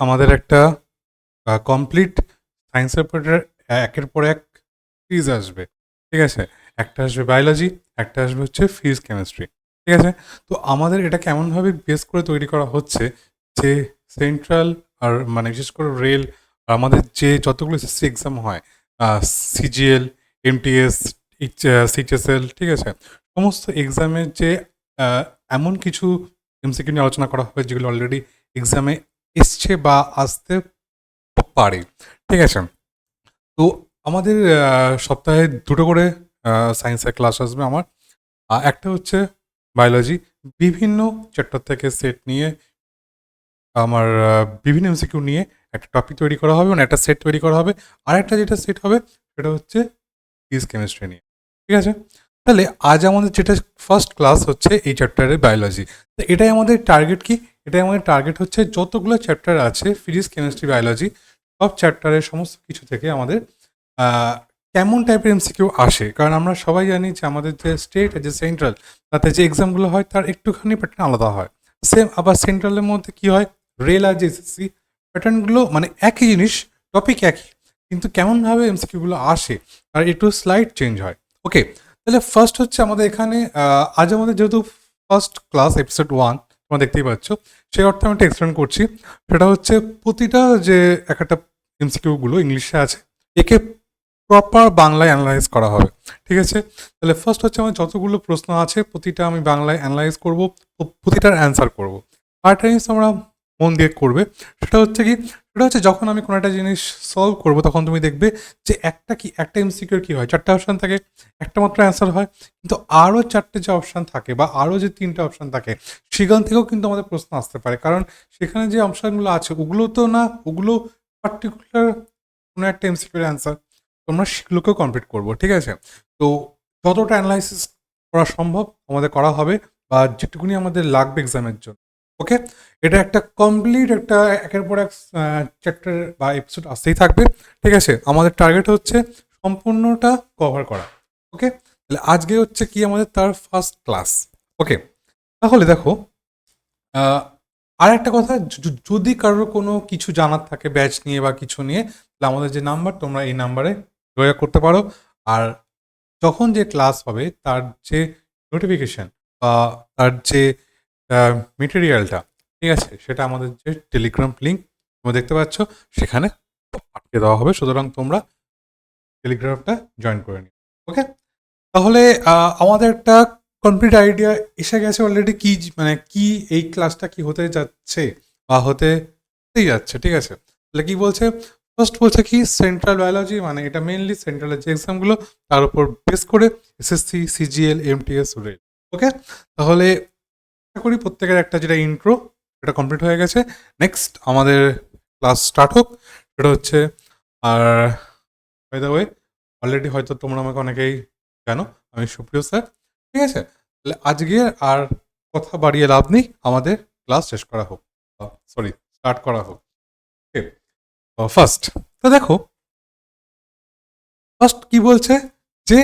আমাদের একটা কমপ্লিট সায়েন্সের পেপারের একের পর এক সিরিজ আসবে। ঠিক আছে? একটা আসবে বায়োলজি, একটা আসবে হচ্ছে ফিজিক্স, কেমিস্ট্রি। ঠিক আছে? তো আমাদের এটা কেমনভাবে বেস করে তৈরি করা হচ্ছে যে সেন্ট্রাল আর মানে বিশেষ করে রেল আর আমাদের যে যতগুলো এসএসসি এক্সাম হয়, সিজিএল, এমটিএস, সিএইচএসএল, ঠিক আছে? সমস্ত এক্সামের যে আ এমন কিছু এমসিকিউ নিয়ে আলোচনা করা হবে যেগুলো অলরেডি এক্সামে এসছে বা আসতে পারে। ঠিক আছে? তো আমাদের সপ্তাহে ২ টো করে সায়েন্সের ক্লাস আসবে আমার। একটা হচ্ছে বায়োলজি। বিভিন্ন চ্যাপ্টার থেকে সেট নিয়ে আমার বিভিন্ন এমসিকিউ নিয়ে একটা টপিক তৈরি করা হবে, মানে একটা সেট তৈরি করা হবে। আরেকটা যেটা সেট হবে সেটা হচ্ছে ফিজিক্স, কেমিস্ট্রি নিয়ে। ঠিক আছে? তাহলে আজ আমাদের যেটা ফার্স্ট ক্লাস হচ্ছে এই চ্যাপ্টারের বায়োলজি। তো এটাই আমাদের টার্গেট কি? এটাই আমাদের টার্গেট হচ্ছে যতগুলো চ্যাপ্টার আছে ফিজিক্স, কেমিস্ট্রি, বায়োলজি সব চ্যাপ্টারের সমস্ত কিছু থেকে আমাদের আ কেমন টাইপের এমসিকিউ আসে? কারণ আমরা সবাই জানি যে আমাদের যে স্টেট আর যে সেন্ট্রাল তাতে যে এক্সামগুলো হয় তার একটুখানি প্যাটার্ন আলাদা হয়। সেম আবার সেন্ট্রালের মধ্যে কি হয়? রেল আর যে এসএসসি প্যাটার্নগুলো মানে একই জিনিস, টপিক একই। কিন্তু কেমনভাবে এমসিকিউ গুলো আসে আর একটু স্লাইড চেঞ্জ হয়। ওকে, তাহলে ফার্স্ট হচ্ছে আমাদের এখানে আজ আমাদের যেহেতু ফার্স্ট ক্লাস এপিসোড 1 তোমরা দেখতেই পাচ্ছ, সেই অর্থে আমি একটা এক্সপ্লেন করছি। সেটা হচ্ছে প্রতিটা যে একটা এমসিকিউ গুলো ইংলিশে আছে একে প্রপার বাংলায় অ্যানালাইজ করা হবে। ঠিক আছে? তাহলে ফার্স্ট হচ্ছে আমার যতগুলো প্রশ্ন আছে প্রতিটা আমি বাংলায় অ্যানালাইজ করব, প্রতিটার অ্যান্সার করব। আরেকটা জিনিস তোমরা মন দিয়ে করবে সেটা হচ্ছে কি, সেটা হচ্ছে যখন আমি কোনো একটা জিনিস সলভ করব তখন তুমি দেখবে যে একটা এমসিকিউর কি হয়, 4টা অপশন থাকে, একটা মাত্র অ্যান্সার হয়। কিন্তু আরও 4টে যে অপশন থাকে বা আরও যে 3টে অপশন থাকে সেখান থেকেও কিন্তু আমাদের প্রশ্ন আসতে পারে। কারণ সেখানে যে অপশনগুলো আছে ওগুলো তো না, ওগুলো পার্টিকুলার কোনো একটা এমসিকিউর অ্যান্সার। তোমরা সেগুলোকেও কমপ্লিট করবো। ঠিক আছে? তো যতটা অ্যানালাইসিস করা সম্ভব আমাদের করা হবে বা যেটুকুনি আমাদের লাগবে এক্সামের জন্য। ওকে? এটা একটা কমপ্লিট একটা একের পর এক চ্যাপ্টার বা এপিসোড আসতেই থাকবে। ঠিক আছে? আমাদের টার্গেট হচ্ছে সম্পূর্ণটা কভার করা। ওকে? তাহলে আজকে হচ্ছে কি আমাদের তার ফার্স্ট ক্লাস। ওকে? তাহলে দেখো, আ আরেকটা কথা, যদি কারোর কোনো কিছু জানার থাকে ব্যাচ নিয়ে বা কিছু নিয়ে, তাহলে আমাদের যে নাম্বার তোমরা এই নাম্বারে যোগাযোগ করতে পারো। আর যখন যে ক্লাস হবে তার যে নোটিফিকেশন বা তার যে মেটেরিয়ালটা, ঠিক আছে? সেটা আমাদের যে টেলিগ্রাম লিঙ্ক তোমরা দেখতে পাচ্ছ সেখানে পাঠিয়ে দেওয়া হবে। সুতরাং তোমরা টেলিগ্রামটা জয়েন করে নিও। ওকে? তাহলে আমাদের একটা কমপ্লিট আইডিয়া এসে গেছে অলরেডি কি মানে কি এই ক্লাসটা কি হতে যাচ্ছে বা হতেই যাচ্ছে। ঠিক আছে? তাহলে কি বলছে? ফার্স্ট বলছে কি সেন্ট্রাল বায়োলজি, মানে এটা মেইনলি সেন্ট্রালের যে এক্সামগুলো তার উপর বেস করে এসএসসি, সিজিএল, এমটিএস, রেল। ওকে? তাহলে আশা করি প্রত্যেকের একটা যেটা ইন্ট্রো সেটা কমপ্লিট হয়ে গেছে। নেক্সট আমাদের ক্লাস স্টার্ট হোক। সেটা হচ্ছে, আর বাই দ্য ওয়ে অলরেডি হয়তো তোমরা আমাকে অনেকেই জানো, আমি সুপ্রিয় স্যার। ঠিক আছে? তাহলে আজকে আর কথা বাড়িয়ে লাভ নেই, আমাদের ক্লাস শেষ করা হোক, সরি স্টার্ট করা হোক। ওকে, ফার্স্ট তো দেখো, ফার্স্ট কি বলছে যে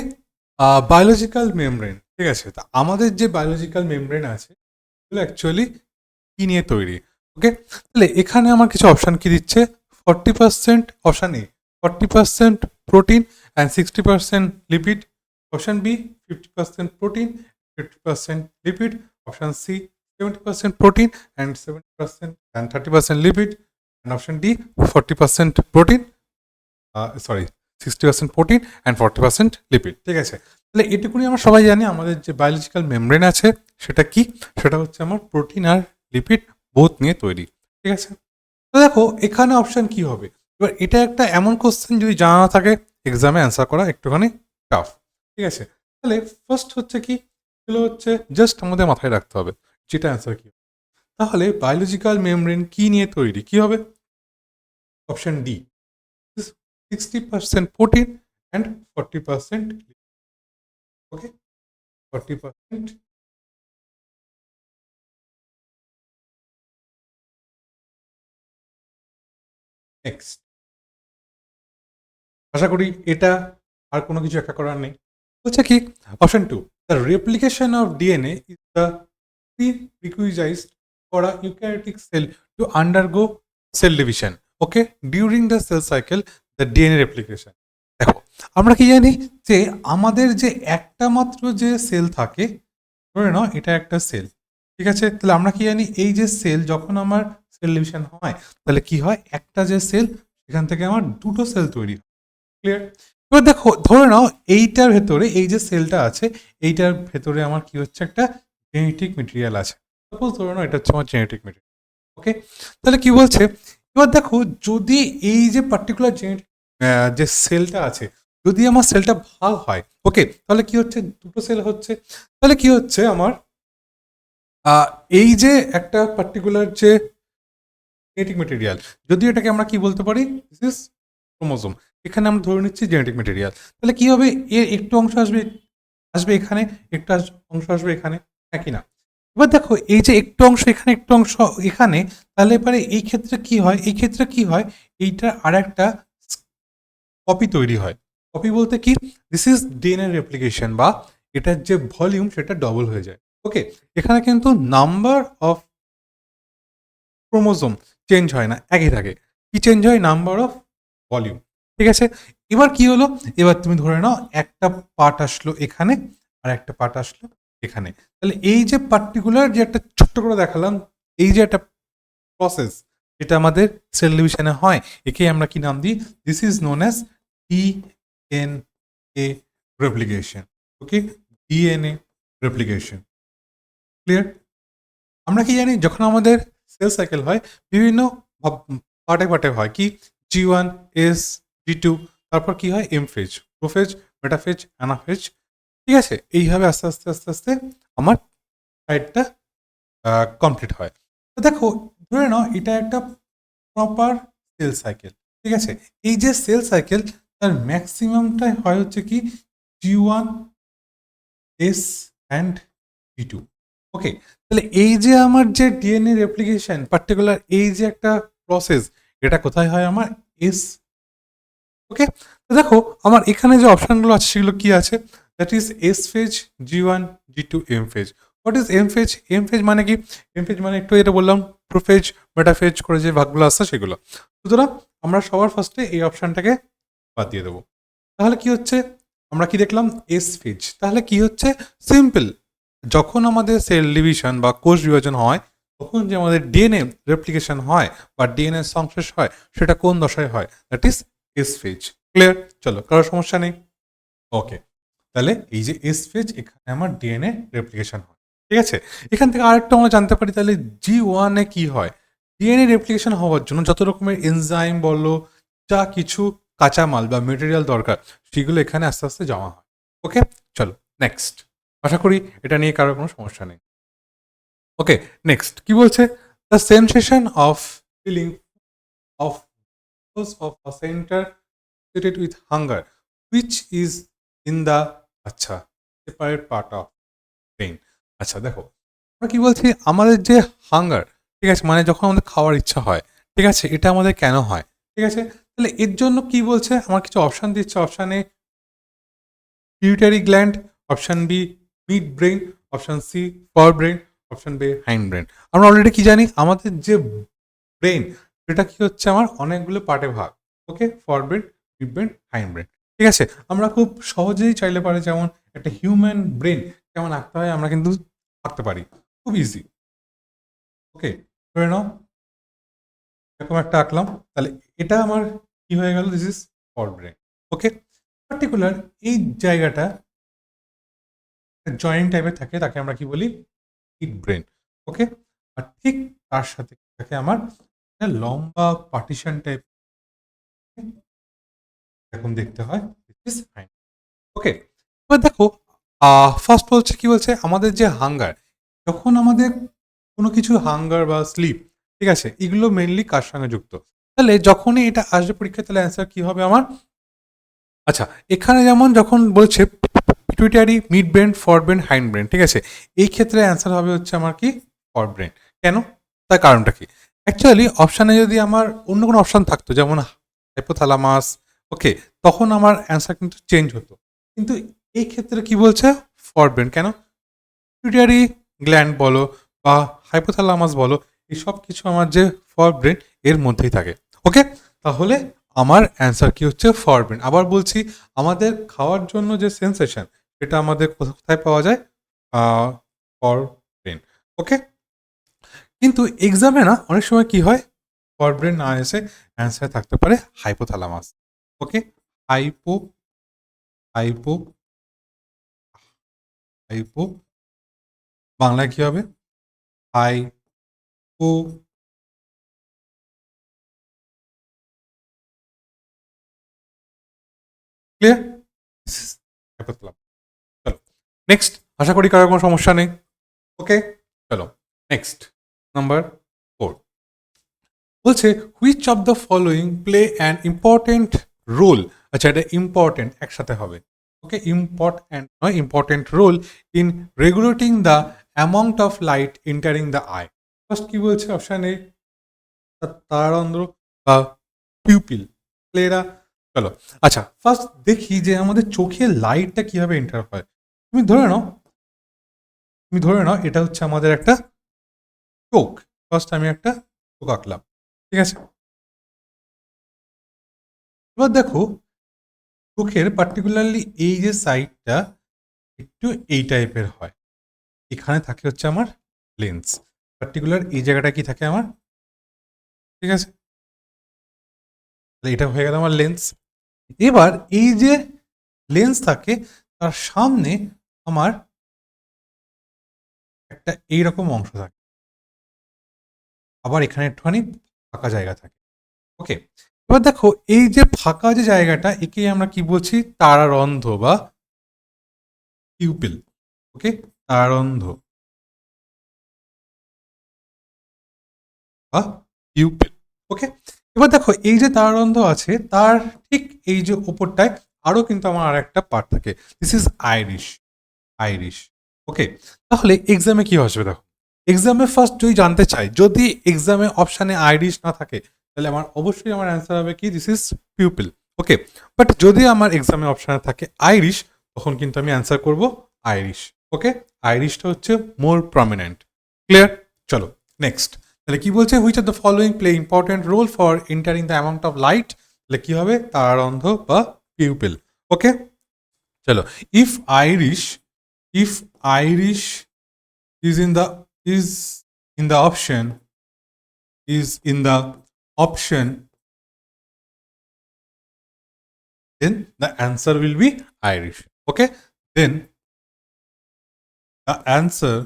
বায়োলজিক্যাল মেমব্রেন। ঠিক আছে? তা আমাদের যে বায়োলজিক্যাল মেমব্রেন আছে এগুলো অ্যাকচুয়ালি কি নিয়ে তৈরি। ওকে, তাহলে এখানে আমার কিছু অপশন কি দিচ্ছে? 40% option A 40% protein and 60% lipid. Option B 50% protein, 50% lipid. Option C 70% protein and 70% and 30% lipid. And option D 40% protein, sorry 60% protein and 40% lipid. ঠিক আছে? তাহলে এটুকুনি আমরা সবাই জানি আমাদের যে বায়োলজিক্যাল মেমব্রেন আছে সেটা কি, সেটা হচ্ছে আমার প্রোটিন আর লিপিড বোথ নিয়ে তৈরি। ঠিক আছে? তো দেখো এখানে অপশন কি হবে। এবার এটা একটা এমন কোশ্চেন যদি জানা না থাকে এক্সামে অ্যান্সার করা একটুখানি টাফ। ঠিক আছে? তাহলে ফার্স্ট হচ্ছে কি, এগুলো হচ্ছে জাস্ট আমাদের মাথায় রাখতে হবে যেটা অ্যান্সার কি। তাহলে বায়োলজিক্যাল মেমব্রেন কি নিয়ে তৈরি, কি হবে? Option D 60% protein and 40% lipid. Okay, 40%. Next, আশা করি এটা আর কোনো কিছু একটা করার নেই। বলছে কি, option 2, the replication of DNA is the prerequisite for a eukaryotic cell to undergo cell division, okay, during the cell cycle the DNA replication. দেখো আমরা কি জানি যে আমাদের যে একটা মাত্র যে সেল থাকে, ধরে নাও এটা একটা সেল, ঠিক আছে, তাহলে আমরা কি জানি এই যে সেল যখন আমার সেল ডিভিশন হয় তাহলে কি হয়, একটা যে সেল সেখান থেকে আমার দুটো সেল তৈরি হয়। ক্লিয়ার? এবার দেখো ধরে নাও এইটার ভেতরে এই যে সেলটা আছে এইটার ভেতরে আমার কি হচ্ছে, একটা জেনেটিক মেটেরিয়াল আছে। সাপোজ ধরে নাও এটা হচ্ছে আমার জেনেটিক মেটেরিয়াল, ওকে। তাহলে কি বলছে, এবার দেখো যদি এই যে পার্টিকুলার জেনেটিক যে সেলটা আছে যদি আমার সেলটা ভাগ হয়, ওকে, তাহলে কি হচ্ছে, দুটো সেল হচ্ছে। তাহলে কি হচ্ছে আমার এই যে একটা পার্টিকুলার যে জেনেটিক মেটেরিয়াল, যদি এটাকে আমরা কি বলতে পারি, দিস ইজ ক্রোমোজোম, এখানে আমরা ধরে নিচ্ছি জেনেটিক মেটেরিয়াল। তাহলে কি হবে, এর একটু অংশ আসবে আসবে এখানে, একটু অংশ আসবে এখানে, একই না? এবার দেখো এই যে একটু অংশ এখানে একটু অংশ এখানে, তাহলে এবারে এই ক্ষেত্রে কি হয়, এই ক্ষেত্রে কি হয়, এইটার আর একটা কপি তৈরি হয়। কপি বলতে কি, দিস ইজ ডিএনএ রেপ্লিকেশন, বা এটার যে ভলিউম সেটা ডবল হয়ে যায়, ওকে। এখানে কিন্তু নাম্বার অফ ক্রোমোজোম চেঞ্জ হয় না, একই থাকে। কি চেঞ্জ হয়, নাম্বার অফ ভলিউম, ঠিক আছে। এবার কি হলো, এবার তুমি ধরে নাও একটা পার্ট আসলো এখানে আর একটা পার্ট আসলো এখানে, তাহলে এই যে পার্টিকুলার যে একটা ছোট্ট করে দেখালাম, এই যে একটা প্রসেস যেটা আমাদের সেল ডিভিশনে হয়, একে আমরা কি নাম দিই, this is known as DNA replication, okay, DNA replication. Clear? আমরা কি জানি যখন আমাদের সেল সাইকেল হয় বিভিন্ন পার্টে পার্টে হয়, কি G1 S G2, তারপর কি হয় M phase, prophase, metaphase, anaphase, ঠিক আছে, এইভাবে আস্তে আস্তে আস্তে আস্তে আমার সাইডটা কমপ্লিট হয়। তো দেখো ধরে নাও এটা একটা প্রপার সেল সাইকেল, ঠিক আছে। এই যে সেল সাইকেল তার ম্যাক্সিমামটাই হয় হচ্ছে কি G1 S অ্যান্ড G2, ওকে। তাহলে এই যে আমার যে ডিএনএ রেপ্লিকেশন পার্টিকুলার এই যে একটা প্রসেস, এটা কোথায় হয়, আমার এস, ওকে। তো দেখো আমার এখানে যে অপশনগুলো আছে সেগুলো কি আছে, that is S phase, G1 G2 M phase. What is M phase? M phase মানে কি, এম ফেজ মানে একটু এটা বললাম প্রোফেজ মেটাফেজ করে যে ভাগগুলো আসছে সেগুলো। সুতরাং আমরা সবার ফার্স্টে এই অপশনটাকে বাদ দিয়ে দেবো। তাহলে কি হচ্ছে, আমরা কি দেখলাম, এস ফেজ। তাহলে কি হচ্ছে, সিম্পল, যখন আমাদের সেল ডিভিশন বা কোষ বিভাজন হয় তখন যে আমাদের ডিএনএ রেপ্লিকেশন হয় বা ডিএনএ সংশ্লেষ হয় সেটা কোন দশায় হয়, that is S phase. Clear? চলো, কারোর সমস্যা নেই, ওকে। তাহলে এই যে এস ফেজ, এখানে আমার ডিএনএ রেপ্লিকেশন হয়, ঠিক আছে। এখান থেকে আরেকটা আমরা জানতে পারি, তাহলে G1 এ কি হয়, ডিএনএ রেপ্লিকেশন হওয়ার জন্য যত রকমের এনজাইম বলো যা কিছু কাঁচামাল বা মেটেরিয়াল দরকার সেগুলো এখানে আস্তে আস্তে জমা হয়, ওকে। চলো নেক্সট, আশা করি এটা নিয়ে কারোর কোনো সমস্যা নেই। ওকে, নেক্সট কি বলছে, the sensation of feeling of of a centre associated with hunger which is in the আচ্ছা সেপারেট পার্ট অফ ব্রেইন। আচ্ছা দেখো আমরা কি বলছি, আমাদের যে হাঙ্গার, ঠিক আছে, মানে যখন আমাদের খাওয়ার ইচ্ছা হয়, ঠিক আছে, এটা আমাদের কেন হয়, ঠিক আছে। তাহলে এর জন্য কি বলছে, আমার কিছু অপশন দিচ্ছে, option A pituitary gland, option B midbrain, option C forebrain, option B hindbrain. আমরা অলরেডি কি জানি, আমাদের যে ব্রেন সেটা কি হচ্ছে আমার অনেকগুলো পার্টে ভাগ, okay, forebrain, midbrain, hindbrain, ঠিক আছে। আমরা খুব সহজেই চাইলে পারে যেমন একটা হিউম্যান ব্রেন কেমন আঁকতে হয় আমরা কিন্তু আঁকতে পারি, খুব ইজি, ওকে। ধরে নাও এরকম একটা আঁকলাম, তাহলে এটা আমার কি হয়ে গেল, this is for brain, okay. Particular এই জায়গাটা জয়েন্ট টাইপের থাকে, তাকে আমরা কি বলি, মিড ব্রেন, ওকে। আর ঠিক তার সাথে থাকে আমার একটা লম্বা পার্টিশন টাইপ এরকম দেখতে হয়, ওকে। এবার দেখো ফার্স্ট বলছে কি বলছে, আমাদের যে হাঙ্গার, যখন আমাদের কোনো কিছু হাঙ্গার বা স্লিপ, ঠিক আছে, এগুলো মেনলি কার সঙ্গে যুক্ত, তাহলে যখনই এটা আসবে পরীক্ষায় তাহলে অ্যান্সার কি হবে আমার, আচ্ছা এখানে যেমন যখন বলছে pituitary, mid brain, for brain, hindbrain, ঠিক আছে, এই ক্ষেত্রে অ্যান্সার হবে হচ্ছে আমার কি ফর ব্রেন। কেন, তার কারণটা কি, অ্যাকচুয়ালি অপশানে যদি আমার অন্য কোনো অপশান থাকতো যেমন হাইপোথ্যালামাস, ওকে, তখন আমার অ্যান্সার কিন্তু চেঞ্জ হতো, কিন্তু এই ক্ষেত্রে কি বলছে ফর ব্রেন। কেন, পিটুইটারি গ্ল্যান্ড বলো বা হাইপোথ্যালামাস বলো, এই সব কিছু আমার যে ফর ব্রেন এর মধ্যেই থাকে। ওকে, তাহলে আমার অ্যান্সার কি হচ্ছে ফর ব্রেন। আবার বলছি, আমাদের খাওয়ার জন্য যে সেন্সেশন এটা আমাদের কোথায় পাওয়া যায়? For brain. ওকে, কিন্তু এক্সামে না অনেক সময় কি হয়, ফর ব্রেন না এসে অ্যান্সার থাকতে পারে হাইপোথ্যালামাস। ওকে, হাইপো হাইপো হাইপো বাংলায় কি হবে? Hypo clear? হাইপোথ্যালামাস। চলো নেক্সট, আশা করি কারোর কোনো সমস্যা নেই। ওকে, চলো নেক্সট, নাম্বার 4 বলছে which of the following play an important role. আচ্ছা, এটা ইম্পর্টেন্ট একসাথে হবে। ওকে, ইম্পর্টেন্ট নয়, important role in regulating the amount of light entering the eye. First কি বলছে অপশন এ তারারন্ধ্র বা পিউপিল, ক্লেরা। চলো আচ্ছা, ফার্স্ট দেখি যে আমাদের চোখে লাইটটা কিভাবে এন্টার হয়। তুমি ধরে নাও, এটা হচ্ছে আমাদের একটা চোখ। ফার্স্ট আমি একটা চোখ আঁকলাম, ঠিক আছে। এবার দেখো চোখের পার্টিকুলারলি এই যে সাইডটা একটু এই টাইপের হয়, এখানে থাকে হচ্ছে আমার লেন্স। পার্টিকুলার এই জায়গাটা কি থাকে আমার, ঠিক আছে, এটা হয়ে গেল আমার লেন্স। এবার এই যে লেন্স থাকে তার সামনে আমার একটা এইরকম অংশ থাকে, আবার এখানে একটুখানি ফাঁকা জায়গা থাকে। ওকে, এবার দেখো এই যে ফাঁকা যে জায়গাটা একে আমরা কি বলছি? তারারন্ধ্র বা পিউপিল। ওকে, তারারন্ধ্র বা পিউপিল। ওকে, এবার দেখো এই যে তারারন্ধ্র আছে তার ঠিক এই যে ওপরটায় আরো কিন্তু আমার আর একটা পার্ট থাকে, দিস ইজ আইরিশ। আইরিশ। ওকে, তাহলে এক্সামে কি আসবে দেখো, এক্সামে ফার্স্ট যদি জানতে চাই, যদি এক্সামে অপশানে আইরিশ না থাকে তাহলে আমার অবশ্যই আমার অ্যান্সার হবে কি, this is pupil. Okay, but যদি আমার এক্সামে অপশানে থাকে আইরিশ, তখন কিন্তু আমি অ্যান্সার করব আইরিশ। ওকে, আইরিশটা হচ্ছে মোর প্রমিনেন্ট। ক্লিয়ার? চলো নেক্সট, তাহলে কি বলছে which of the following play important role for entering the amount of light, তাহলে কি হবে? তারারন্ধ্র বা পিউপিল। ওকে, চলো, if iris, if Irish is in the is in the option is in the option, then the answer will be Irish. Okay, then the answer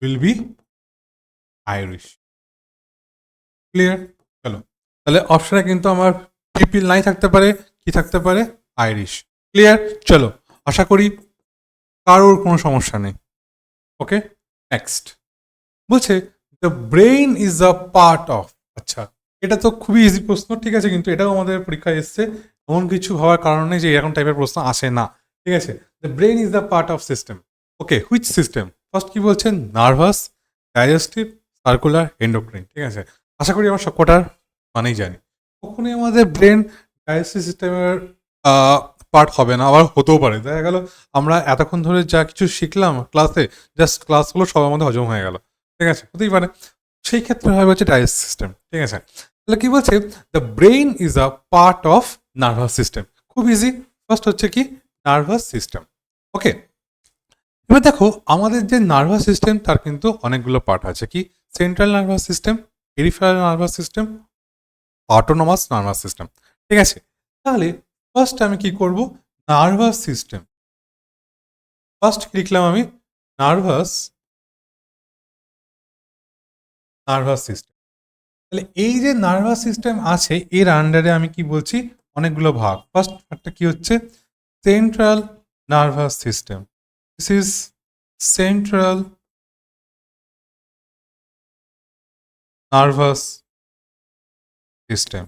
will be Irish. Clear? চলো, তাহলে অপশনে কিন্তু আমার people নাই থাকতে পারে, কি থাকতে পারে? আইরিশ। ক্লিয়ার? চলো, আশা করি কারোর কোনো সমস্যা নেই। ওকে, নেক্সট বলছে the brain is a part of. আচ্ছা, এটা তো খুবই ইজি প্রশ্ন, ঠিক আছে, কিন্তু এটাও আমাদের পরীক্ষায় এসছে। এমন কিছু হওয়ার কারণে যে এরকম টাইপের প্রশ্ন আসে না, ঠিক আছে। The brain is the part of system. Okay, which system? First কি বলছেন? Nervous, digestive, circular, endocrine. ঠিক আছে, আশা করি আমার সবকটার মানেই জানি। কখনোই আমাদের ব্রেন ডাইজেস্টিভ সিস্টেমের পার্ট হবে না, আবার হতেও পারে। দেখা গেল আমরা এতক্ষণ ধরে যা কিছু শিখলাম ক্লাসে, জাস্ট ক্লাসগুলো সবার মধ্যে হজম হয়ে গেল, ঠিক আছে, হতেই পারে। সেই ক্ষেত্রে হয় হচ্ছে ডাইজেস্ট সিস্টেম, ঠিক আছে। তাহলে কি বলছে? The brain is a part of nervous system. খুব ইজি, ফার্স্ট হচ্ছে কি নার্ভাস সিস্টেম। ওকে, এবার দেখো আমাদের যে নার্ভাস সিস্টেম তার কিন্তু অনেকগুলো পার্ট আছে, কি central nervous system, peripheral nervous system, autonomous nervous system. ঠিক আছে, তাহলে ফার্স্ট আমি কি করব? Nervous system. ফার্স্ট লিখলাম আমি নার্ভাস নার্ভাস সিস্টেম। তাহলে এই যে নার্ভাস সিস্টেম আছে এর আন্ডারে আমি কি বলছি? অনেকগুলো ভাগ। ফার্স্ট পার্টটা কি হচ্ছে? Central nervous system. This is central nervous system.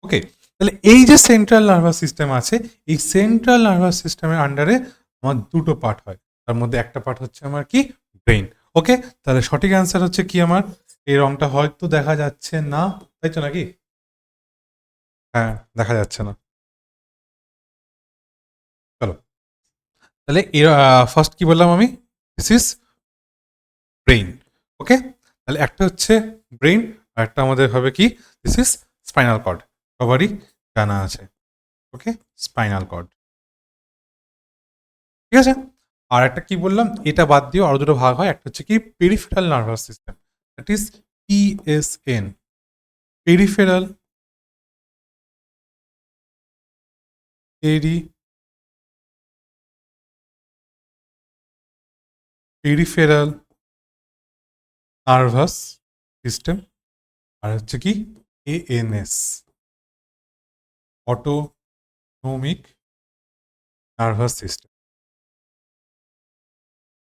Okay, তাহলে এই যে সেন্ট্রাল নার্ভাস সিস্টেম আছে, এই সেন্ট্রাল নার্ভাস সিস্টেমের আন্ডারে আমার দুটো পার্ট হয়, তার মধ্যে একটা পার্ট হচ্ছে আমার কি ব্রেইন। ওকে, তাহলে সঠিক অ্যান্সার হচ্ছে কি আমার? এই রংটা হয়তো দেখা যাচ্ছে না, তাই তো নাকি? হ্যাঁ, দেখা যাচ্ছে না। চলো, তাহলে ফার্স্ট কি বললাম আমি? This is brain. ওকে, তাহলে একটা হচ্ছে ব্রেন আর একটা আমাদের হবে কি, দিস ইজ স্পাইনাল কর্ড, সবারই জানা আছে। ওকে, স্পাইনাল কর্ড, ঠিক আছে। আর একটা কি বললাম, এটা বাদ দিয়েও আরো দুটো ভাগ হয়, একটা হচ্ছে কি peripheral nervous system, that is PSN, peripheral peripheral nervous system, আর হচ্ছে কি এএনএস, অটোনমিক নার্ভাস সিস্টেম,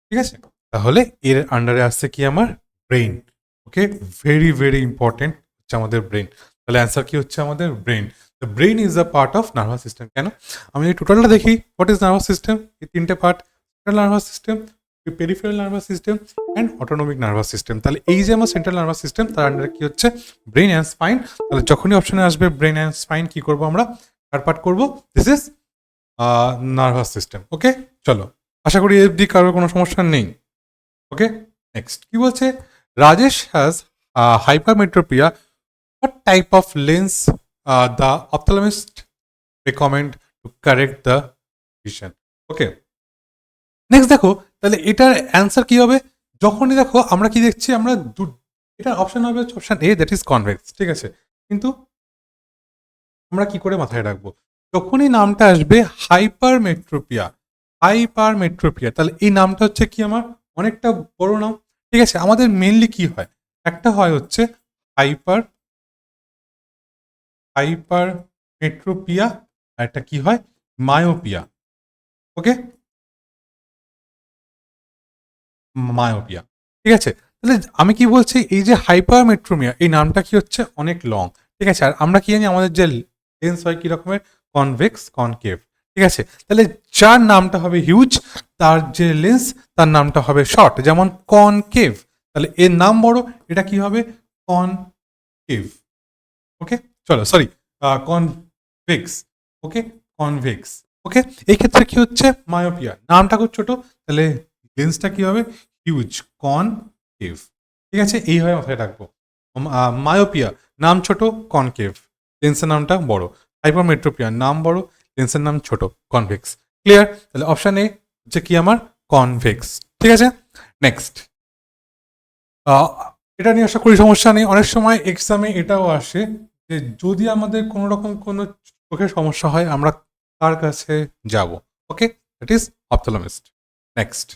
ঠিক আছে। তাহলে এর আন্ডারে আসছে কি আমার ব্রেন। ওকে, ভেরি ভেরি ইম্পর্টেন্ট হচ্ছে আমাদের ব্রেন। তাহলে অ্যান্সার কি হচ্ছে আমাদের brain. The brain is a part of nervous system. কেন, আমি এই টোটালটা দেখি, হোয়াট ইজ নার্ভাস সিস্টেম, এই তিনটে part, central nervous system, peripheral nervous system and autonomic nervous system. তাহলে এই যে আমার সেন্ট্রাল নার্ভাস সিস্টেম, তার আন্ডারে কি হচ্ছে ব্রেন অ্যান্ড স্পাইন। তাহলে যখনই অপশনে আসবে ব্রেন অ্যান্ড স্পাইন, কি করবো আমরা, কার পার্ট করবো, দিস ইজ নার্ভাস সিস্টেম। ওকে, চলো, আশা করি এর দিক কারোর কোনো সমস্যা নেই। ওকে, নেক্সট কি বলছে, Rajesh has hypermetropia. What type of lens the ophthalmologist recommend to correct the vision? Okay, next দেখো, তাহলে এটার অ্যান্সার কি হবে, যখনই দেখো আমরা কি দেখছি, আমরা এটার অপশন হবে option A, that is convex, ঠিক আছে। কিন্তু আমরা কি করে মাথায় রাখবো, যখনই নামটা আসবে হাইপারমেট্রোপিয়া, হাইপারমেট্রোপিয়া, তাহলে এই নামটা হচ্ছে কি আমার অনেকটা বড় নাম, ঠিক আছে। আমাদের মেনলি কি হয়, একটা হয় হচ্ছে হাইপার হাইপারমেট্রোপিয়া, আর একটা কি হয় মায়োপিয়া। ওকে, মায়োপিয়া, ঠিক আছে। তাহলে আমি কি বলছি, এই যে হাইপারমেট্রোমিয়া, এই নামটা কি হচ্ছে অনেক লং, ঠিক আছে। আর আমরা কি জানি, আমাদের যে লেন্স হয় কি রকমের, কনভেক্স কনকেভ, ঠিক আছে। তাহলে যার নামটা হবে হিউজ, তার যে লেন্স, তার নামটা হবে শর্ট, যেমন কনকেভ, তাহলে এর নাম বড়, এটা কি হবে কনকেভ। ওকে, চলো, সরি, কনভেক্স। ওকে, কনভেক্স। ওকে, এই ক্ষেত্রে কি হচ্ছে মায়োপিয়া, নামটা খুব ছোট, তাহলে লেন্সটা কি হবে হিউজ, কনকেভ, ঠিক আছে। এইভাবে মাথায় রাখবো, মায়োপিয়া নাম ছোট, কনকেভ লেন্সের নামটা বড়, হাইপারমেট্রোপিয়া নাম বড়, লেন্সের নাম ছোট, কনভেক্স। ক্লিয়ার, তাহলে অপশন এ হচ্ছে কি আমার কনভেক্স, ঠিক আছে। নেক্সট, এটা নিয়ে আশা করি সমস্যা নেই। অনেক সময় এক্সামে এটাও আসে যে যদি আমাদের কোনো রকম কোনো চোখের সমস্যা হয়, আমরা কার কাছে যাব, ওকে, দ্যাট ইজ অপথ্যালমিস্ট। নেক্সট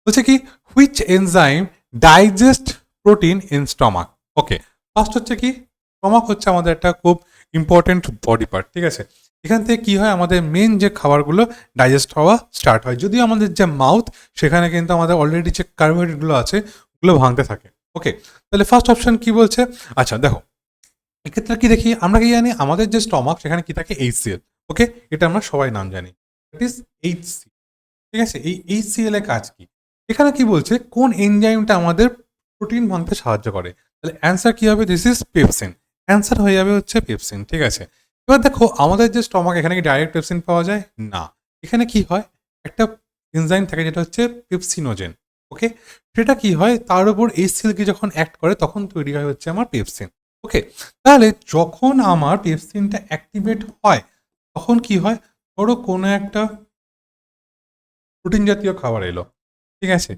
বলছে কি, which enzyme digest protein in stomach. Okay, first হচ্ছে কি, স্টমাক হচ্ছে আমাদের একটা খুব ইম্পর্টেন্ট বডি পার্ট, ঠিক আছে। এখান থেকে কি হয়, আমাদের মেন যে খাবারগুলো ডাইজেস্ট হওয়া স্টার্ট হয়, যদিও আমাদের যে মাউথ, সেখানে কিন্তু আমাদের অলরেডি যে কার্বোহাইড্রেটগুলো আছে ওগুলো ভাঙতে থাকে। ওকে, তাহলে ফার্স্ট অপশন কি বলছে, আচ্ছা দেখো, এক্ষেত্রে কি দেখি, আমরা কি জানি, আমাদের যে স্টমাক সেখানে কি থাকে HCl। ওকে, এটা আমরা সবাই নাম জানি, দ্যাট ইজ HCl, ঠিক আছে। এই HCl এর কাজ কি, এখানে কি বলছে, কোন এনজাইমটা আমাদের প্রোটিন ভাঙতে সাহায্য করে, তাহলে অ্যান্সার কি হবে, দিস ইজ পেপসিন, অ্যান্সার হয়ে যাবে হচ্ছে পেপসিন, ঠিক আছে। এবার দেখো, আমাদের যে স্টমাক, এখানে কি ডাইরেক্ট পেপসিন পাওয়া যায় না, এখানে কি হয়, একটা এনজাইম থাকে যেটা হচ্ছে পেপসিনোজেন। ওকে, সেটা কি হয়, তার উপর HCl কি যখন অ্যাক্ট করে, তখন তৈরি হয় হচ্ছে আমার পেপসিন। ওকে, তাহলে যখন আমার পেপসিনটা অ্যাক্টিভেট হয়, তখন কি হয়, ধরো কোনো একটা প্রোটিন জাতীয় খাবার এলো, ঠিক আছে,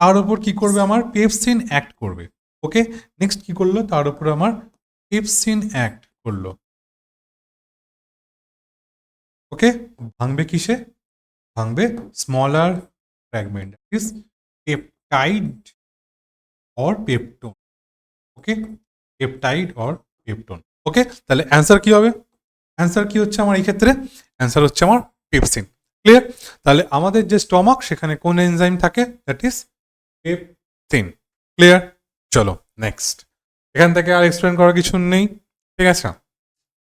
তার উপর কি করবে, আমার পেপসিন অ্যাক্ট করবে। ওকে, নেক্সট কি করলো, তার উপর আমার পেপসিন অ্যাক্ট করলো। ওকে, ভাঙবে কিসে, ভাঙবে smaller fragment, is peptide or peptone. Okay, peptide or peptone. Okay, তাহলে অ্যান্সার কি হবে, অ্যান্সার কি হচ্ছে আমার এই ক্ষেত্রে, অ্যান্সার হচ্ছে আমার পেপসিন। ক্লিয়ার, তাহলে আমাদের যে স্টমাক, সেখানে কোন এনজাইম থাকে, দ্যাট ইজ পেপসিন। ক্লিয়ার, চলো নেক্সট, এখান থেকে আর এক্সপ্লেন করার কিছু নেই, ঠিক আছে।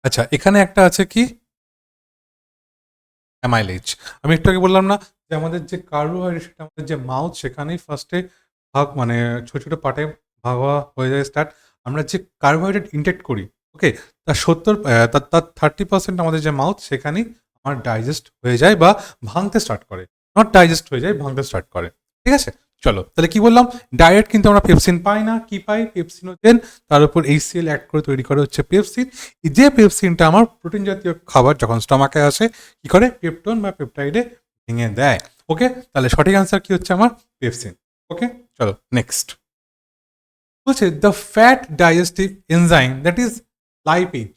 আচ্ছা, এখানে একটা আছে কি অ্যামাইলেজ, আমি একটু আগে বললাম না যে আমাদের যে কার্বোহাইড্রেট, সেটা আমাদের যে মাউথ, সেখানেই ফার্স্টে ভাগ, মানে ছোট ছোট পার্টে ভাগ হওয়া হয়ে যায় স্টার্ট। আমরা যে কার্বোহাইড্রেট ইনটেক্ট করি, ওকে, তার 30% আমাদের যে মাউথ, সেখানেই আমার ডাইজেস্ট হয়ে যায় বা ভাঙতে স্টার্ট করে, নট ডাইজেস্ট হয়ে যায়, ভাঙতে স্টার্ট করে, ঠিক আছে। চলো তাহলে কি বললাম, ডাইরেক্ট কিন্তু আমরা পেপসিন পাই না, কি পাই পেপসিনোজেন, তার উপর HCl অ্যাড করে তৈরি করে হচ্ছে পেপসিন। যে পেপসিনটা আমার প্রোটিন জাতীয় খাবার যখন স্টমাকে আসে কি করে পেপটন বা পেপটাইডে ভেঙে দেয়। ওকে, তাহলে সঠিক আনসার কি হচ্ছে আমার পেপসিন। ওকে, চলো নেক্সট বলছে the fat digestive enzyme that is lipase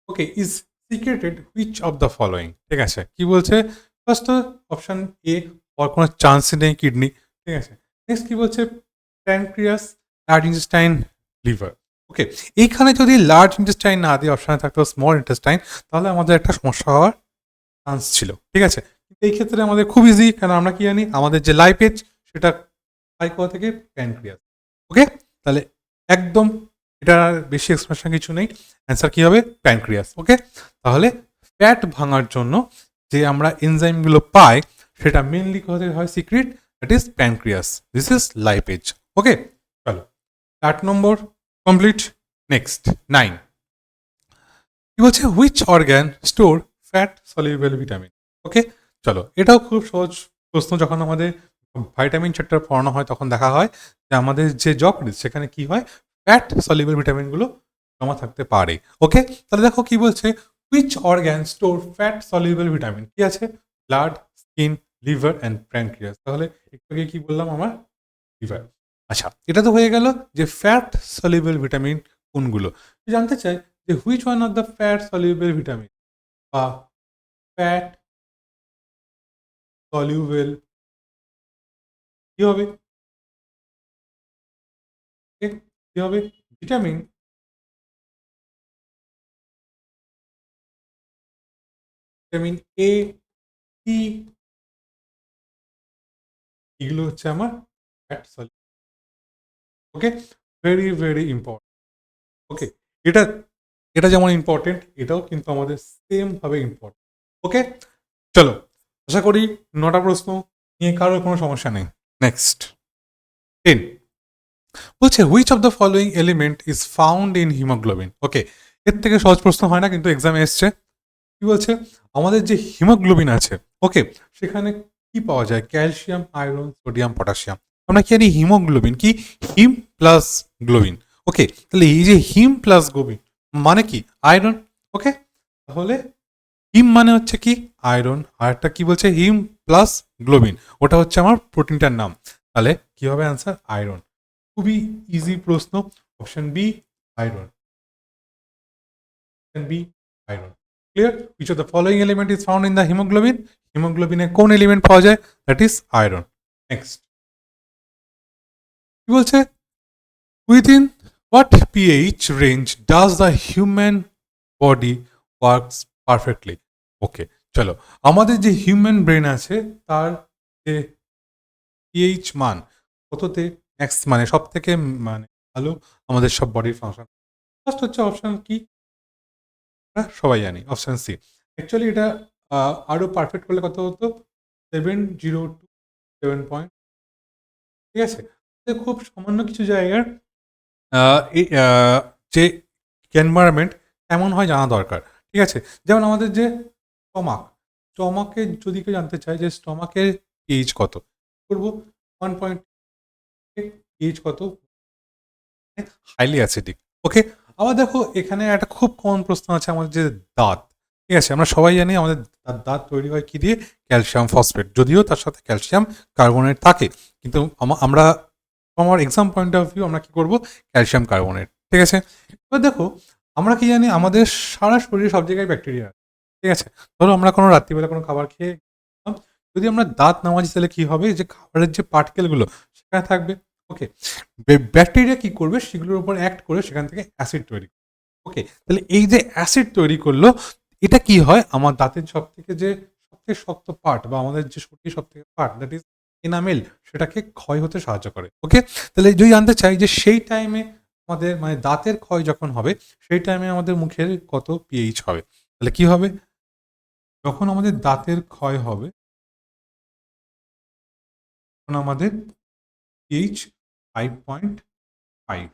okay is secreted which of the following. ঠিক আছে, কি বলছে, ফার্স্ট অপশন এ আর কোনো চান্সই নেই, কিডনি। ঠিক আছে, নেক্সট কি বলছে প্যানক্রিয়াস, লার্জ ইন্টেস্টাইন, লিভার। ওকে, এইখানে যদি লার্জ ইন্টেস্টাইন না দিয়ে অপশানে থাকতো স্মল ইন্টেস্টাইন, তাহলে আমাদের একটা সমস্যা হওয়ার চান্স ছিল। ঠিক আছে, এই ক্ষেত্রে আমাদের খুব ইজি, কারণ আমরা কি জানি আমাদের যে লাইপেজ সেটা পাই কোথা থেকে, প্যানক্রিয়াস। ওকে, তাহলে একদম এটা বেশি এক্সপ্রেশন কিছু নেই, অ্যান্সার কি হবে প্যানক্রিয়াস। ওকে, তাহলে ফ্যাট ভাঙার জন্য যে আমরা এনজাইমগুলো পাই সেটা মেনলি কোথা থেকে হয়, secrete, that is pancreas, this is lipase. Okay, চলো 8 নম্বর কমপ্লিট। নেক্সট 9 কি বলছে, which organ store fat soluble vitamin. Okay, চলো এটাও খুব সহজ প্রশ্ন, যখন আমাদের ভাইটামিন চ্যাপ্টার পড়ানো হয় তখন দেখা হয় যে আমাদের যে যকৃৎ সেখানে কি হয়, ফ্যাট সলিউবল ভিটামিনগুলো জমা থাকতে পারে। ওকে, তাহলে দেখো কি বলছে, which organ store fat soluble vitamin, কি আছে, blood, skin, liver and pancreas. তাহলে একটু আগে কি বললাম, আমার লিভার। আচ্ছা, এটা তো হয়ে গেল যে ফ্যাট সলিউবল ভিটামিন কোনগুলো। জানতে চাই যে which one of the fat soluble vitamin বা ফ্যাট সলিউবল কি হবে, কি হবে, ভিটামিন ভিটামিন এ, সি, এগুলো হচ্ছে আমার ফ্যাট সলিউবল। ওকে, ভেরি ভেরি ইম্পর্টেন্ট। ওকে, এটা এটা যেমন ইম্পর্টেন্ট, এটাও কিন্তু আমাদের সেম ভাবে ইম্পর্টেন্ট। ওকে, চলো আশা করি 9টা প্রশ্ন নিয়ে কারোর কোনো সমস্যা নেই। নেক্সট 10 বলছে which of the following element is found in haemoglobin. Okay, এর থেকে সহজ প্রশ্ন হয় না, কিন্তু এক্সামে এসছে। কি বলছে, আমাদের যে হিমোগ্লোবিন আছে, ওকে, সেখানে কি পাওয়া যায়, ক্যালসিয়াম, আয়রন, সোডিয়াম, পটাশিয়াম। আমরা কি জানি হিমোগ্লোবিন কি, হিম প্লাস গ্লোবিন। ওকে, তাহলে এই যে হিম প্লাস গ্লোবিন মানে কি, আয়রন। ওকে, তাহলে হিম মানে হচ্ছে কি আয়রন, আর একটা কি বলছে হিম প্লাস গ্লোবিন, ওটা হচ্ছে আমার প্রোটিনটার নাম। তাহলে কি হবে অ্যান্সার, আয়রন। খুবই ইজি প্রশ্ন, option B iron, option B iron. Clear, which of the following element is found in the hemoglobin, হিমোগ্লোবিনে কোন এলিমেন্ট পাওয়া যায়, দ্যাট ইজ আয়রন। নেক্সট কি বলছে, within what pH range does the human body works perfectly. Okay, চলো আমাদের যে human brain আছে তার যে পিএইচ মান কততে ম্যাক্স, মানে সব থেকে মানে ভালো আমাদের সব বডির ফাংশন। ফার্স্ট হচ্ছে অপশন কি, আমরা সবাই জানি অপশন সি। অ্যাকচুয়ালি এটা আরো পারফেক্ট করলে কত হতো, 702 7 পয়েন্ট। ঠিক আছে, খুব সামান্য কিছু জায়গার যে এনভায়রনমেন্ট এমন হয় জানা দরকার। ঠিক আছে, যেমন আমাদের যে স্টমাক, স্টমাকে যদি কেউ জানতে চায় যে স্টমাকের পিএইচ কত, করবো 1 পয়েন্ট, পিএইচ কত, হাইলি অ্যাসিডিক। ওকে, আবার দেখো এখানে একটা খুব কমন প্রশ্ন আছে, আমাদের যে দাঁত। ঠিক আছে, আমরা সবাই জানি আমাদের দাঁত তৈরি হয় কি দিয়ে, ক্যালসিয়াম ফসফেট, যদিও তার সাথে ক্যালসিয়াম কার্বনেট থাকে, কিন্তু আমরা আমার এক্সাম পয়েন্ট অফ ভিউ আমরা কি করবো, ক্যালসিয়াম কার্বনেট। ঠিক আছে, এবার দেখো আমরা কি জানি আমাদের সারা শরীরে সব জায়গায় ব্যাকটেরিয়া। ঠিক আছে, ধরো আমরা কোনো রাত্রিবেলা কোনো খাবার খেয়ে যদি আমরা দাঁত না মাজি তাহলে কি হবে, যে খাবারের যে পার্টিকেলগুলো সেখানে থাকবে। ওকে, ব্যাকটেরিয়া কি করবে, সেগুলোর উপর অ্যাক্ট করে সেখান থেকে অ্যাসিড তৈরি। ওকে, তাহলে এই যে অ্যাসিড তৈরি করলো, এটা কি হয়, আমার দাঁতের সবথেকে যে সবথেকে শক্ত পার্ট বা আমাদের যে শরীরের সবথেকে পার্ট, দ্যাট ইজ এনামেল, সেটাকে ক্ষয় হতে সাহায্য করে। ওকে, তাহলে যদি জানতে চাই যে সেই টাইমে আমাদের মানে দাঁতের ক্ষয় যখন হবে, সেই টাইমে আমাদের মুখের কত পিএইচ হবে, তাহলে কি হবে, যখন আমাদের দাঁতের ক্ষয় হবে তখন আমাদের পিএইচ 5.5।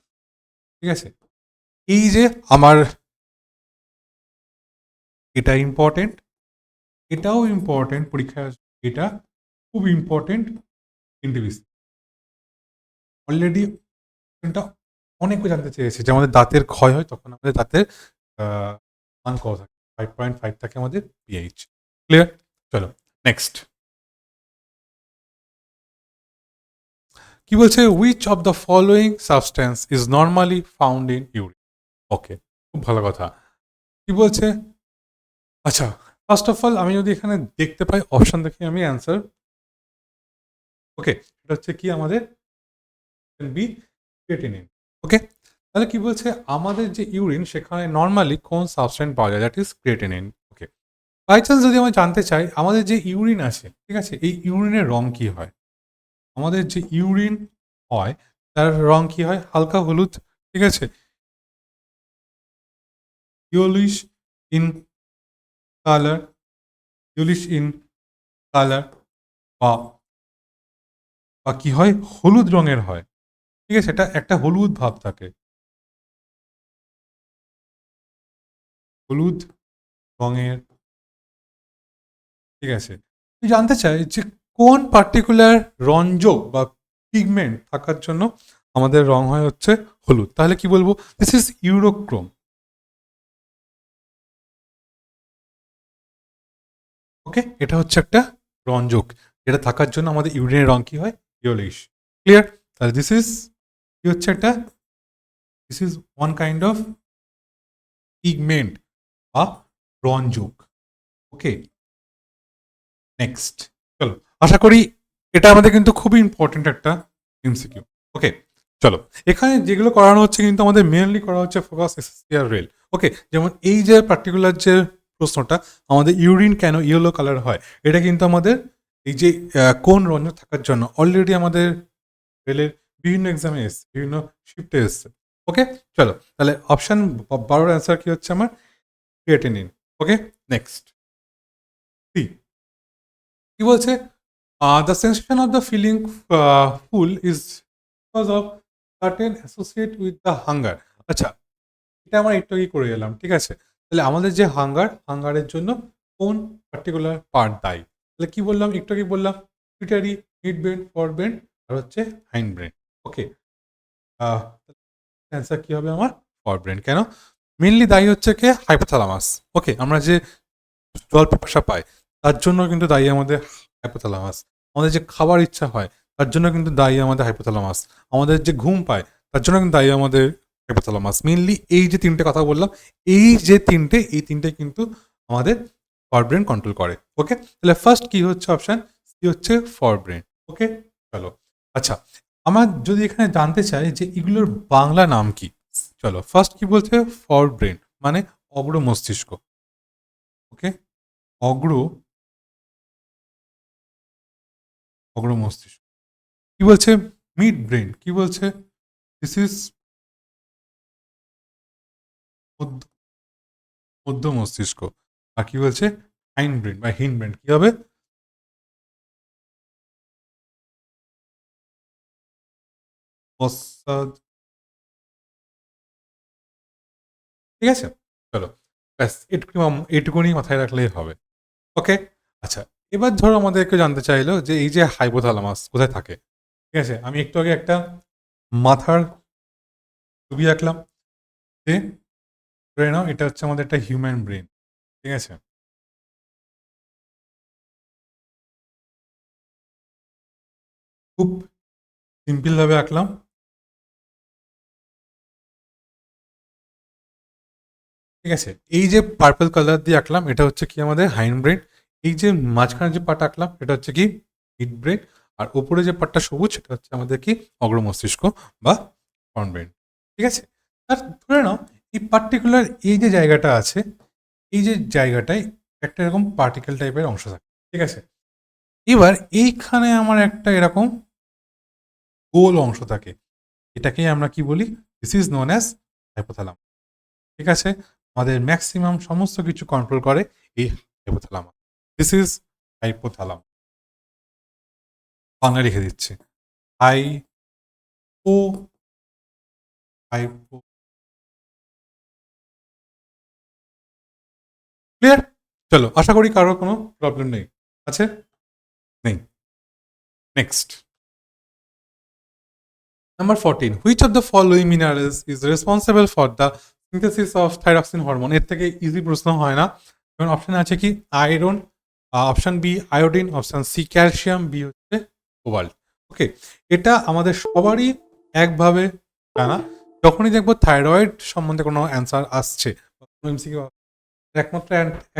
ঠিক আছে, এই যে আমার এটা ইম্পর্টেন্ট, এটাও ইম্পর্টেন্ট পরীক্ষায় আসবে, এটা খুব ইম্পর্টেন্ট এনটিপিসি। অলরেডি অনেকে জানতে চেয়েছে যে আমাদের দাঁতের ক্ষয় হয় তখন আমাদের দাঁতের মান কত থাকে, 5.5 থাকে আমাদের পিএইচ। ক্লিয়ার? চলো নেক্সট। কি বলছে, which of the following substance is normally found in urine? Okay, খুব ভালো কথা। কি বলছে, আচ্ছা ফার্স্ট অফ অল আমি যদি এখানে দেখতে পাই অপশন দেখি আমি অ্যান্সার, ওকে এটা হচ্ছে কি আমাদের বি, ক্রিয়েটিনিন। ওকে, তাহলে কি বলছে আমাদের যে ইউরিন সেখানে নর্মালি কোন সাবস্টেন্স পাওয়া যায়, that is creatinine. Okay, by chance যদি আমি জানতে চাই আমাদের যে ইউরিন আছে, ঠিক আছে, এই ইউরিনের রং কি হয়, আমাদের যে ইউরিন হয় তার রং কি হয়, হালকা হলুদ, ঠিক আছে, yellowish in colour, yellowish in colour, বা বা কি হয়, হলুদ রঙের হয়, ঠিক আছে, এটা একটা হলুদ ভাব থাকে, হলুদ রঙের, ঠিক আছে। আমি জানতে চাই যে কোন পার্টিকুলার রঞ্জক বা পিগমেন্ট থাকার জন্য আমাদের রং হয় হচ্ছে হলুদ, তাহলে কি বলবো, দিস ইজ ইউরোক্রোম। ওকে, এটা হচ্ছে একটা রঞ্জক যেটা থাকার জন্য আমাদের ইউরিনের রং কি হয়, ইয়েলোইশ। ক্লিয়ার? তাহলে দিস ইজ কি হচ্ছে একটা, this is one kind of pigment বা রঞ্জক। ওকে, নেক্সট। চলো, আশা করি এটা আমাদের কিন্তু খুবই ইম্পর্টেন্ট একটা এমসিকিউ। ওকে, চলো, এখানে যেগুলো করানো হচ্ছে কিন্তু আমাদের মেনলি করা হচ্ছে ফোকাস এসএসসি আর রেল। ওকে, যেমন এই যে পার্টিকুলার যে প্রশ্নটা, আমাদের ইউরিন কেন ইয়েলো কালার হয়, এটা কিন্তু আমাদের এই যে কোন রঞ্জন থাকার জন্য অলরেডি আমাদের রেলের বিভিন্ন এক্সামে এসছে, বিভিন্ন শিফটে এসছে। ওকে, চলো তাহলে অপশন 12 অ্যান্সার কি হচ্ছে আমার, ক্রিয়েটিনিন। ওকে, নেক্সট। সি, কি বলছে, the sensation of the feeling full is because of certain associate with the hunger. আচ্ছা, এটা আমরা একটু আগেই করে এলাম, ঠিক আছে, তাহলে আমাদের যে হাঙ্গারের জন্য কোন পার্টিকুলার পার্ট দায়ী, তাহলে কি বললাম, একটু আগে বললাম পিটারি, মিড ব্রেন, ফর ব্রেন, আর হচ্ছে হাইন্ড ব্রেন। ওকে, অ্যান্সার কি হবে আমার, ফর ব্রেন। কেন, মেনলি দায়ী হচ্ছে কে, হাইপোথ্যালামাস। ওকে, আমরা যে জল পিপাসা পাই তার জন্য কিন্তু দায়ী আমাদের হাইপোথ্যালামাস, আমাদের যে খাবার ইচ্ছা হয় তার জন্য কিন্তু দায়ী আমাদের হাইপোথ্যালামাস, আমাদের যে ঘুম পায় তার জন্য কিন্তু দায়ী আমাদের হাইপোথ্যালামাস। মেনলি এই যে তিনটে কথা বললাম, এই তিনটে কিন্তু আমাদের ফর ব্রেন কন্ট্রোল করে। ওকে, তাহলে ফার্স্ট কি হচ্ছে অপশন সি হচ্ছে ফর ব্রেন। ওকে, চলো, আচ্ছা আমার যদি এখানে জানতে চাই যে এগুলোর বাংলা নাম কি, চলো ফার্স্ট কি বলছে, ফর ব্রেন মানে অগ্র মস্তিষ্ক। ওকে, অগ্র অগ্র মস্তিষ্ক। কি বলছে, মিড ব্রেন, কি বলছে, দিস ইজ মধ্য মধ্য মস্তিষ্ক। আর কি বলছে, হাইন্ড ব্রেন বা হিন্ড ব্রেন কি হবে, পশ্চাৎ। ঠিক আছে, চলো, ব্যাস এটুকুনি মাথায় রাখলেই হবে। ওকে, আচ্ছা এবার ধরো আমাদেরকে জানতে চাইলো যে এই যে হাইপোথ্যালামাস কোথায় থাকে, ঠিক আছে, আমি একটু আগে একটা মাথার ছবি আঁকলাম, যে ধরে নাও এটা হচ্ছে আমাদের একটা হিউম্যান ব্রেন, ঠিক আছে, খুব সিম্পল ভাবে আঁকলাম, ঠিক আছে, এই যে পার্পল কালার দিয়ে আঁকলাম এটা হচ্ছে কি আমাদের হাইন্ড ব্রেন, এই যে মাঝখানে যে পার্ট আঁকলাম এটা হচ্ছে কি মিড ব্রেন, আর উপরে যে পার্টটা সবুজ সেটা হচ্ছে আমাদের কি অগ্র মস্তিষ্ক বা ফ্রন্ট ব্রেন। ঠিক আছে, আর ধরে নাও এই পার্টিকুলার এই যে জায়গাটা আছে, এই যে জায়গাটায় একটা এরকম পার্টিকেল টাইপের অংশ থাকে, ঠিক আছে, এবার এইখানে আমার একটা এরকম গোল অংশ থাকে, এটাকেই আমরা কি বলি, this is known as hypothalamus. ঠিক আছে, আমাদের ম্যাক্সিমাম সমস্ত কিছু কন্ট্রোল করে এই hypothalamus. This is hypothalamus, Bangla লিখে দিচ্ছি, হাইপো হাইপো। ক্লিয়ার? চলো, আশা করি কারোর কোনো প্রবলেম নেই, আছে, নেই। Next, Number 14. Which of the following minerals is responsible for the synthesis of thyroxine hormone? এর থেকে ইজি প্রশ্ন হয় না। যেমন অপশন আছে কি iron, option B iodine, option C calcium, B হচ্ছে কোবাল্ট। ওকে, এটা আমাদের সবারই একভাবে জানা। যখনই দেখবো থাইরয়েড সম্বন্ধে কোনো অ্যান্সার আসছে, এমসিকিউ একমাত্র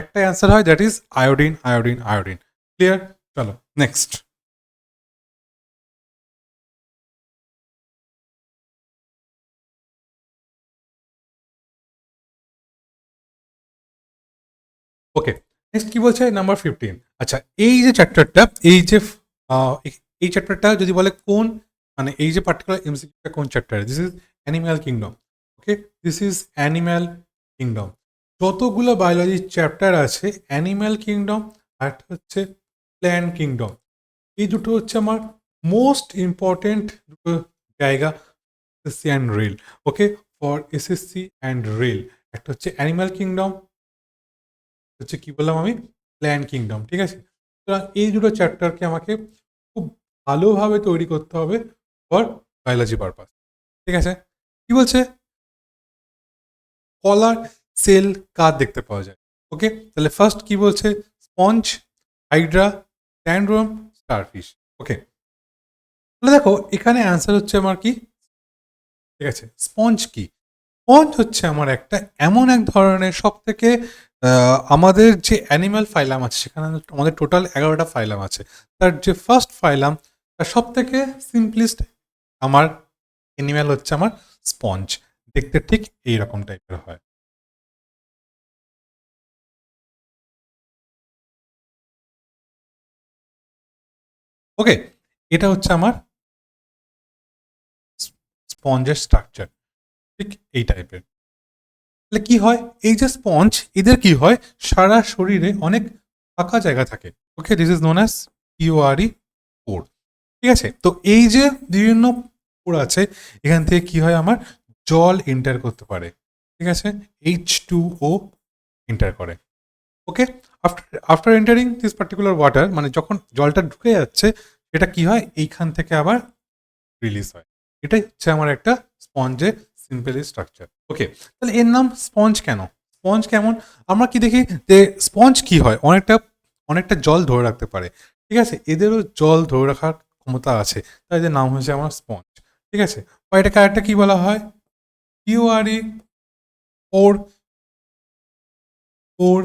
একটা অ্যান্সার হয়, that is iodine, iodine, iodine. Clear? চলো নেক্সট। ওকে, নেক্সট কি বলছে নাম্বার 15। আচ্ছা, এই যে চ্যাপ্টারটা, এই চ্যাপ্টারটা যদি বলে কোন, মানে এই যে পার্টিকুলার এমসিকিউটা কোন chapter, this is animal kingdom. Okay, this is animal kingdom. যতগুলো বায়োলজি চ্যাপ্টার আছে, অ্যানিম্যাল কিংডম আর হচ্ছে প্ল্যান্ট কিংডম, এই দুটো হচ্ছে আমার মোস্ট ইম্পর্টেন্ট দুটো জায়গা, SSC and rail. Okay, for SSC and rail একটা হচ্ছে অ্যানিম্যাল কিংডম, হচ্ছে কি বললাম আমি, প্ল্যান্ট কিংডম। ঠিক আছে, সুতরাং এই দুটো চ্যাপ্টারকে আমাকে খুব ভালোভাবে তৈরি করতে হবে ফর বায়োলজি পারপাস। ঠিক আছে, কি বলছে, কলার সেল কার দেখতে পাওয়া যায়? ওকে, তাহলে ফার্স্ট কি বলছে, স্পঞ্জ, হাইড্রা, স্যান্ডওয়ার্ম, স্টারফিশ। ওকে, তাহলে দেখো এখানে অ্যান্সার হচ্ছে আমার কি, ঠিক আছে, স্পঞ্জ কি? স্পঞ্জ হচ্ছে আমার একটা এমন এক ধরনের সব থেকে আমাদের যে অ্যানিম্যাল ফাইলাম আছে, সেখানে আমাদের টোটাল 11টা ফাইলাম আছে। তার যে ফার্স্ট ফাইলাম, তার সব থেকে সিম্পলিস্ট আমার অ্যানিম্যাল হচ্ছে আমার স্পঞ্জ। দেখতে ঠিক এইরকম টাইপের হয়। ওকে, এটা হচ্ছে আমার স্পঞ্জের স্ট্রাকচার, ঠিক এই টাইপের। তাহলে কি হয়, এই যে স্পঞ্জ, এদের কি হয়, সারা শরীরে অনেক ফাঁকা জায়গা থাকে। ওকে, দিস ইজ নোন অ্যাজ পিওআরই পোর। ঠিক আছে, তো এই যে বিভিন্ন পোর আছে, এখান থেকে কি হয়, আমার জল এন্টার করতে পারে। ঠিক আছে, H2O এন্টার করে। Okay, after after entering this particular water, মানে যখন জলটা ঢুকে যাচ্ছে, এটা কি হয়, এইখান থেকে আবার রিলিজ হয়। এটাই হচ্ছে আমার একটা স্পঞ্জের সিম্পল স্ট্রাকচার। ওকে, তাহলে এর নাম স্পঞ্জ কেন? স্পঞ্জ কেমন, আমরা কি দেখি যে স্পঞ্জ কি হয়, অনেকটা অনেকটা জল ধরে রাখতে পারে। ঠিক আছে, এদেরও জল ধরে রাখার ক্ষমতা আছে, তাই এদের নাম হয়েছে আমার স্পঞ্জ। ঠিক আছে, বা এটাকে আরেকটা কি বলা হয়, পিওআরই, ore ore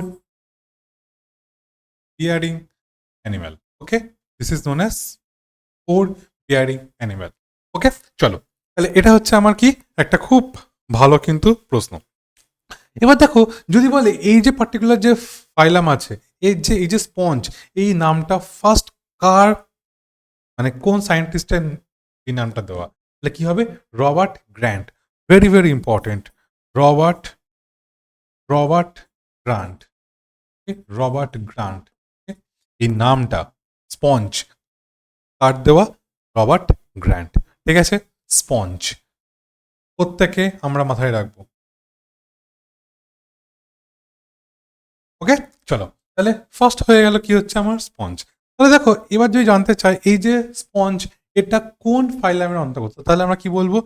bearing animal. Okay, this is known as ore bearing animal. Okay, চলো, তাহলে এটা হচ্ছে আমার কি একটা খুব ভালো কিন্তু প্রশ্ন। এবার দেখো, যদি বলে এই যে পার্টিকুলার যে ফাইলাম আছে, এই যে স্পঞ্জ, এই নামটা ফার্স্ট কার, মানে কোন সায়েন্টিস্টের এই নামটা দেওয়া, তাহলে কি হবে, Robert grant. Very very important, Robert Robert grant. Robert grant, এই নামটা স্পঞ্জ কার দেওয়া, রবার্ট গ্র্যান্ট। ঠিক আছে, স্পঞ্জ প্রত্যেকে আমরা মাথায় রাখবো। ওকে, চলো, তাহলে ফার্স্ট হয়ে গেল কি হচ্ছে আমার স্পঞ্জ। তাহলে দেখো, এবার যদি জানতে চাই এই যে স্পঞ্জ, এটা কোন ফাইলামের অন্তর্গত, তাহলে আমরা কি বলবো,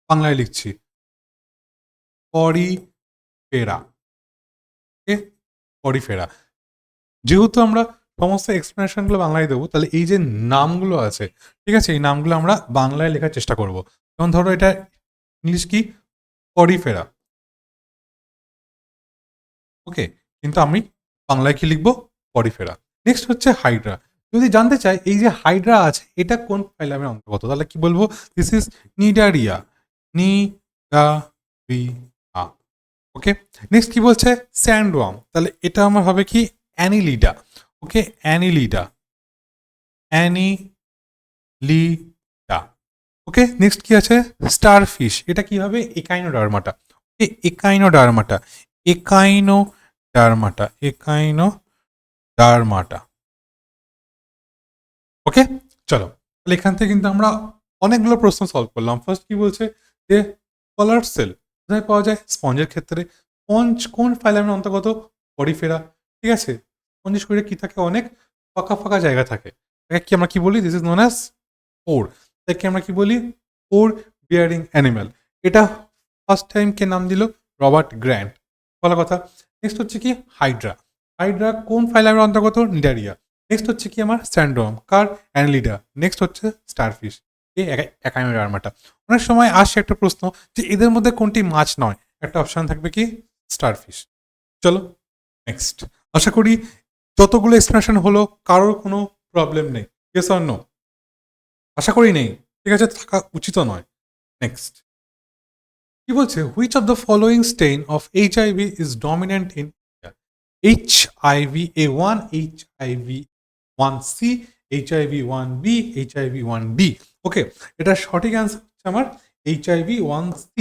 বাংলায় লিখছি পরিফেরা। ওকে, পরিফেরা। যেহেতু আমরা সমস্ত এক্সপ্লেনেশনগুলো বাংলায় দেবো, তাহলে এই যে নামগুলো আছে, ঠিক আছে, এই নামগুলো আমরা বাংলায় লেখার চেষ্টা করব। যেমন ধরো এটা ইংলিশ কি, পরিফেরা। ওকে, কিন্তু আমি বাংলায় কি লিখবো, পরিফেরা। নেক্সট হচ্ছে হাইড্রা। যদি জানতে চাই এই যে হাইড্রা আছে, এটা কোন ফাইলামের অন্তর্গত, তাহলে কি বলবো, this is Cnidaria, Cnidaria. Okay, next কি বলছে, স্যান্ডওয়ার্ম, তাহলে এটা আমার হবে কি, অ্যানিলিডা। ওকে, অ্যানিলিডা, অ্যানিলিডা। ওকে, নেক্সট কি আছে, স্টারফিশ, এটা কি হবে, একাইনোডার্মাটা। ওকে, একাইনোডার্মাটা, একাইনোডার্মাটা, একাইনোডার্মাটা। ওকে, চলো, তাহলে এখান থেকে কিন্তু আমরা অনেকগুলো প্রশ্ন সলভ করলাম। ফার্স্ট কি বলছে, যে কলার সেল কোথায় পাওয়া যায়, স্পঞ্জের ক্ষেত্রে। স্পঞ্জ কোন ফাইলামের অন্তর্গত, পরিফেরা। ঠিক আছে, স্পঞ্জের শরীরে কি থাকে, অনেক ফাঁকা ফাঁকা জায়গা থাকে, এটাকে কি আমরা কি বলি, দিস ইজ নোন অ্যাজ পোর। তাকে আমরা কি বলি, পোর বিয়ারিং অ্যানিম্যাল। এটা ফার্স্ট টাইম কে নাম দিল? Robert grant. বলা কথা। নেক্সট হচ্ছে কি হাইড্রা। হাইড্রা কোন ফাইলামের অন্তর্গত? নিডারিয়া। নেক্সট হচ্ছে কি আমার স্যান্ড্রোম, কার? অ্যানলিডা। নেক্সট হচ্ছে স্টারফিশ, এই একাইনোডার্মাটা। অনেক সময় আসে একটা প্রশ্ন যে এদের মধ্যে কোনটি মাছ নয়, একটা অপশন থাকবে কি স্টারফিশ। চলো নেক্সট। আশা করি যতগুলো এক্সপ্লেনেশন হলো কারোর কোনো প্রবলেম নেই। Yes or no? আশা করি নেই। ঠিক আছে, থাকা উচিত নয়। নেক্সট কি বলছে, which of the following stain of HIV is dominant in India? HIV-A1, HIV-1C, HIV-1B, HIV-1D। Okay, এটা সঠিক অ্যান্সার হচ্ছে আমার HIV-1C।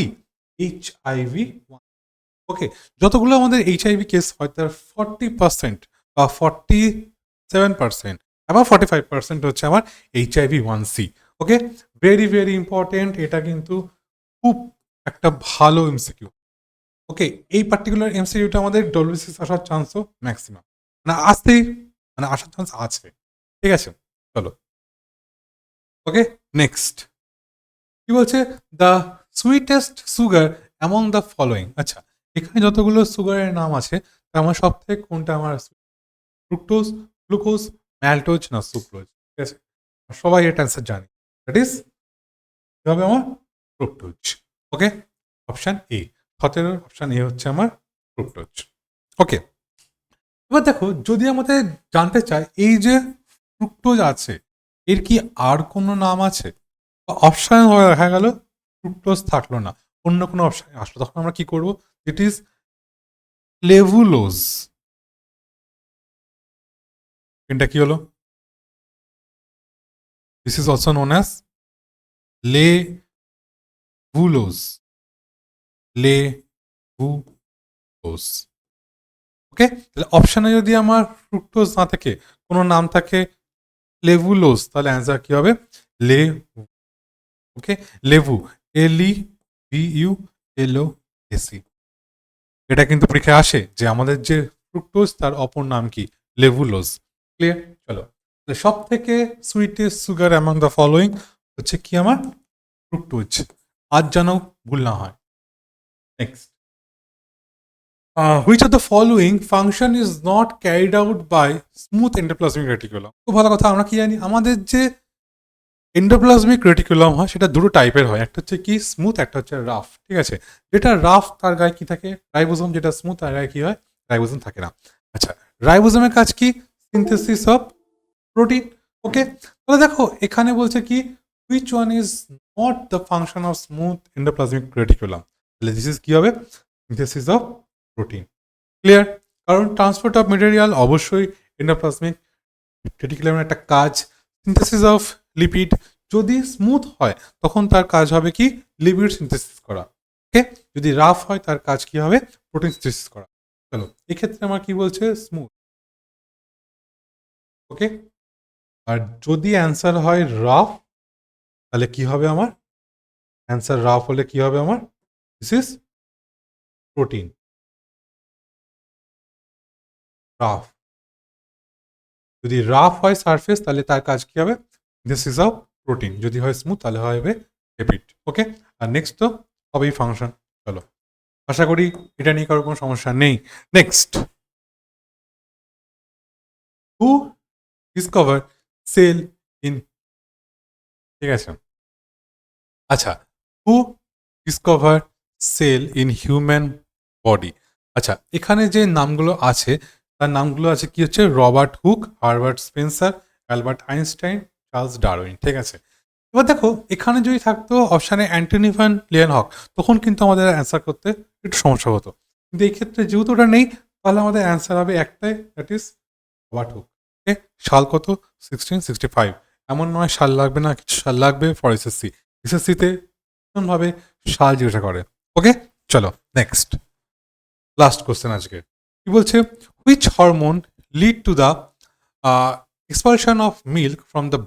HIV-1। ওকে, যতগুলো আমাদের এইচআইভি কেস হয় তার 40% বা 47% এবং 45% হচ্ছে আমার HIV-1C। ওকে, ভেরি ভেরি ইম্পর্টেন্ট। এটা কিন্তু খুব একটা ভালো এমসিকিউ। ওকে, এই পার্টিকুলার এমসিকিউটা আমাদের ডব্লিউবিসিএস আসার চান্সও ম্যাক্সিমাম, মানে আসতেই, মানে আসার চান্স আছে। ঠিক আছে, চলো। ওকে, নেক্সট কি বলছে, the sweetest sugar among the following. আচ্ছা, এখানে যতগুলো সুগারের নাম আছে তার আমার সব থেকে কোনটা আমার ফ্রুক্টোজ, গ্লুকোজ, ম্যালটোজ না সুক্রোজ? ঠিক আছে, সবাই এটা অ্যান্সার জানি। দ্যাট ইজ কি হবে আমার? Fructose. Okay, option A, 17 option A হচ্ছে আমার ফ্রুক্টোজ। ওকে, এবার দেখো, যদি আমাদের জানতে চাই এই যে ফ্রুক্টোজ আছে এর কি আর কোনো নাম আছে? অপশন দেখা গেল ফ্রুক্টোজ থাকলো না, অন্য কোনো অপশন আসলো, তখন আমরা কি করবো? It is levulose. এটা কি হলো? This is also known as levulose. Levulose. Okay, তাহলে অপশনে যদি আমার ফ্রুক্টোজ না থাকে, কোনো নাম থাকে লেভুলোজ, তাহলে অ্যান্সার কি হবে? লেভু। ওকে, লেভু, LEVULOSE। এটা কিন্তু পরীক্ষায় আসে যে আমাদের যে ফ্রুক্টোজ তার অপর নাম কি? লেভুলোজ। ক্লিয়ার? চলো, সব থেকে sweetest sugar among the following হচ্ছে কি আমার? ফ্রুক্টোজ। আজ যেন ভুল না হয়। Next, which of the following function is not carried out by smooth endoplasmic reticulum? খুব ভালো কথা। আমরা কি জানি, আমাদের যে এন্ডোপ্লাজমিক রেটিকুলাম হয় সেটা দুটো টাইপের হয়, একটা হচ্ছে কি স্মুথ, একটা হচ্ছে রাফ। ঠিক আছে, যেটা রাফ তার গায়ে কি থাকে? রাইবোজোম। যেটা স্মুথ তার গায়ে কি হয়? রাইবোজোম থাকে না। আচ্ছা, রাইবোজোমের কাজ কি? Synthesis of protein. ওকে, তাহলে দেখো এখানে বলছে কি, which one is not the function of smooth endoplasmic reticulum? তাহলে দিস ইজ কি হবে? Synthesis of protein. ক্লিয়ার? কারণ ট্রান্সপোর্ট অফ মেটেরিয়াল অবশ্যই এন্ডোপ্লাজমিক রেটিকুলামের একটা কাজ। সিনথেসিস অফ লিপিড, যদি স্মুথ হয় তখন তার কাজ হবে কি? লিপিড সিনথেসিস করা। ওকে, যদি রাফ হয় তার কাজ কি হবে? প্রোটিন সিনথেসিস করা। চলো, এক্ষেত্রে আমার কি বলছে? স্মুথ। ওকে, আর যদি অ্যান্সার হয় রাফ, তাহলে কি হবে আমার? অ্যান্সার রাফ হলে কি হবে আমার? This is protein. রাফ, যদি রাফ হয় সারফেস তাহলে তার কাজ কি হবে? This is of protein. যদি হয় স্মুথ তাহলে হবে লিপিড। ওকে, আর নেক্সট তো হবেই ফাংশন। চলো, আশা করি এটা নিয়ে কারোর কোনো সমস্যা নেই। Next, who discover cell in. ঠিক আছে, আচ্ছা, who discover cell in human body? আচ্ছা, এখানে যে নামগুলো আছে তার নামগুলো আছে কি হচ্ছে? Robert Hooke, Herbert Spencer, Albert Einstein, Charles Darwin. ঠিক আছে, এবার দেখো এখানে যদি থাকতো অপশানে অ্যান্টনি ভ্যান লিয়েনহক, তখন কিন্তু আমাদের অ্যান্সার করতে একটু সমস্যা হতো। কিন্তু এই ক্ষেত্রে যেহেতু ওটা নেই, তাহলে আমাদের অ্যান্সার হবে একটাই, দ্যাট ইজ রবার্ট হুক। ওকে, সাল কত? 1665। এমন নয় সাল লাগবে না, কিছু সাল লাগবে ফর এসএসসি। এসএসসিতে ভীষণভাবে সাল জিজ্ঞাসা করে। ওকে, চলো নেক্সট, লাস্ট কোশ্চেন আজকে। কি বলছে, which hormone lead to the expulsion of milk from the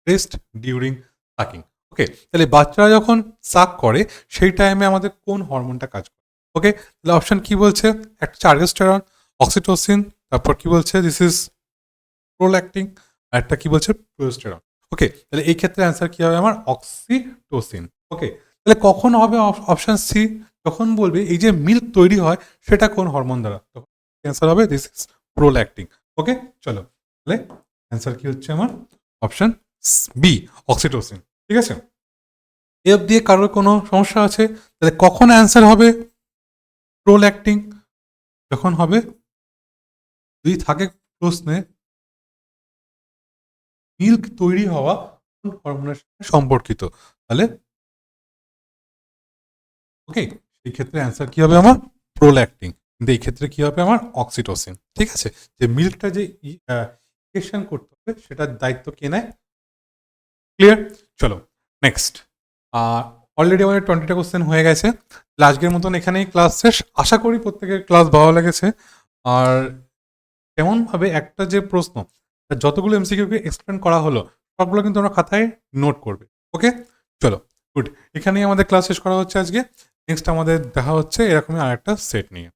breast during sucking? Okay, তাহলে বাচ্চারা যখন সাক করে সেই টাইমে আমাদের কোন হরমোনটা কাজ করে? ওকে, তাহলে অপশন কি বলছে? একটা হচ্ছে আর্গেস্টেরন, অক্সিটোসিন, তারপর কি বলছে দিস ইজ প্রোল্যাক্টিন, আর একটা কি বলছে প্রোজেস্টেরন। ওকে, তাহলে এই ক্ষেত্রে অ্যান্সার কি হবে আমার? অক্সিটোসিন। ওকে, তাহলে কখন হবে অপশন সি? যখন বলবে এই যে মিল্ক তৈরি হয় সেটা কোন হরমোন দ্বারা, তখন অ্যান্সার হবে দিস ইজ প্রোল্যাক্টিন। ওকে, চলো তাহলে অ্যান্সার কি হচ্ছে আমার? Option B, oxytocin. ঠিক আছে, এ অবধি কারোর কোনো সমস্যা আছে? তাহলে কখন অ্যান্সার হবে প্রোল্যাক্টিন? যখন হবে, যদি থাকে প্রশ্নে মিল্ক তৈরি হওয়া কোন হরমোনের সাথে সম্পর্কিত, তাহলে ওকে, সেই ক্ষেত্রে অ্যান্সার কি হবে আমার? প্রোল্যাক্টিন। কিন্তু এই ক্ষেত্রে কি হবে আমার? অক্সিটোসিন। ঠিক আছে, যে মিল্কটা যে ইনজেকশন করতে হবে সেটার দায়িত্ব কে নেয়? ক্লিয়ার? চলো নেক্সট। অলরেডি আমাদের 20টা কোশ্চেন হয়ে গেছে। আজকের মতন এখানেই ক্লাস শেষ। আশা করি প্রত্যেকের ক্লাস ভালো লেগেছে। আর তেমনভাবে একটা যে প্রশ্ন, যতগুলো এমসিকিউকে এক্সপ্লেন করা হলো সবগুলো কিন্তু আমরা খাতায় নোট করবে। ওকে, চলো গুড। এখানেই আমাদের ক্লাস শেষ করা হচ্ছে আজকে। নেক্সট আমাদের দেখা হচ্ছে এরকমই আরেকটা সেট নিয়ে।